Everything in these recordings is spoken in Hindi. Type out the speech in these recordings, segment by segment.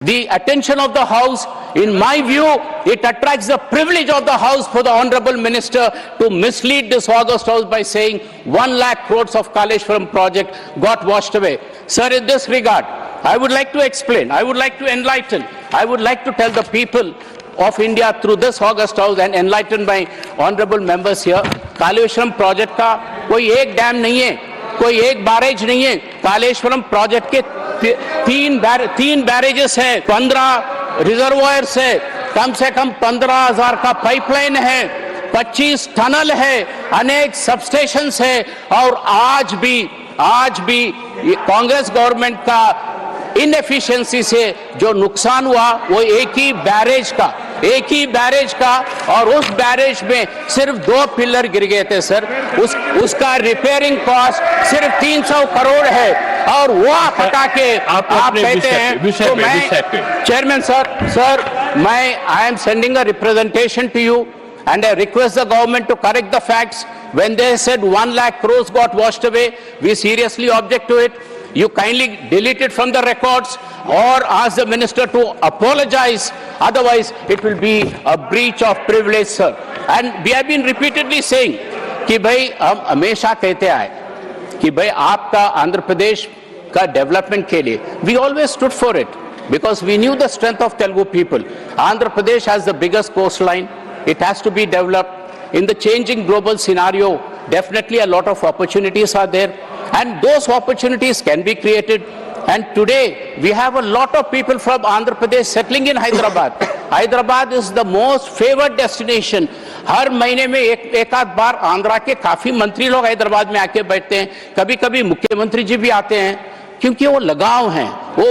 the attention of the House. In my view, it attracts the privilege of the House for the Honorable Minister to mislead this August House by saying 1 lakh crores of Kaleshwaram project got washed away. Sir, in this regard, I would like to explain, I would like to enlighten, I would like to tell the people of India through this August House and enlighten my honorable members here, Kaleshwaram project का कोई एक डैम नहीं है, कोई एक बैरेज नहीं है. कालेश्वरम प्रोजेक्ट के तीन बैरेजेस है, 15 रिजर्वायर्स है, कम से कम 15,000 का पाइपलाइन है, 25 टनल है, अनेक सबस्टेशंस है. और आज भी कांग्रेस गवर्नमेंट का इनएफिशिएंसी से जो नुकसान हुआ वो एक ही बैरेज का और उस बैरेज में सिर्फ 2 पिलर गिर गए थे सर. उसका रिपेयरिंग कॉस्ट सिर्फ 300 करोड़ है और वो आप हटा के आप कहते हैं. तो मैं chairman sir I am sending a representation to you and I request the government to correct the facts. When they said 1 lakh crores got washed away, we seriously object to it. You kindly delete it from the records or ask the minister to apologize. Otherwise, it will be a breach of privilege, sir. And we have been repeatedly saying कि भाई हम हमेशा कहते आए कि भाई आपका आंध्र प्रदेश का डेवलपमेंट के लिए we always stood for it because we knew the strength of Telugu people. Andhra Pradesh has the biggest coastline. It has to be developed. In the changing global scenario, definitely a lot of opportunities are there, and those opportunities can be created. And today, we have a lot of people from Andhra Pradesh settling in Hyderabad. Hyderabad is the most favored destination. हर महीने में एक आध बार आंध्रा के काफी मंत्री लोग हैदराबाद में आके बैठते हैं. कभी-कभी मुख्यमंत्री जी भी आते हैं क्योंकि वो लगाव हैं, वो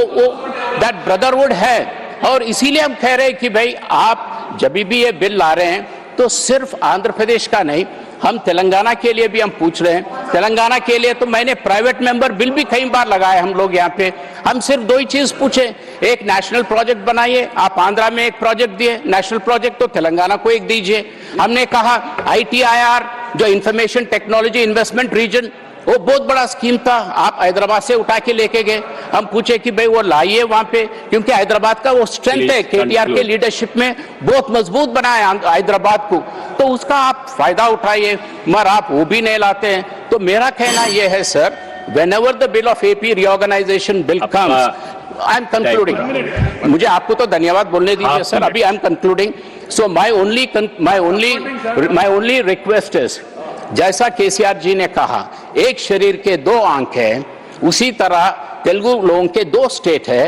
that brotherhood है. और इसीलिए हम कह रहे हैं कि भाई आप जब भी ये बिल ला रहे हैं तो सिर्फ आंध्र प्रदेश का नहीं, हम तेलंगाना के लिए भी हम पूछ रहे हैं. तेलंगाना के लिए तो मैंने प्राइवेट मेंबर बिल भी कई बार लगाए हम लोग यहाँ पे. हम सिर्फ 2 ही चीज पूछे, एक नेशनल प्रोजेक्ट बनाइए. आप आंध्रा में एक प्रोजेक्ट दिए नेशनल प्रोजेक्ट, तो तेलंगाना को एक दीजिए. हमने कहा ITIR जो इंफॉर्मेशन टेक्नोलॉजी इन्वेस्टमेंट रीजन, वो बहुत बड़ा स्कीम था, आप हैदराबाद से उठा के लेके गए. हम पूछे कि भाई वो लाइए वहां पे, क्योंकि हैदराबाद का वो स्ट्रेंथ है, KTR के लीडरशिप में बहुत मजबूत बनाया हैदराबाद को, तो उसका आप फायदा उठाइए. मगर आप वो भी नहीं लाते हैं. तो मेरा कहना यह है sir, whenever the bill of AP reorganization bill comes, I am concluding. मुझे आपको तो धन्यवाद बोलने दीजिए सर, अभी I am concluding. So my only request is, जैसा KCR जी ने कहा एक शरीर के 2 आंख हैं, उसी तरह तेलुगु लोगों के 2 स्टेट है.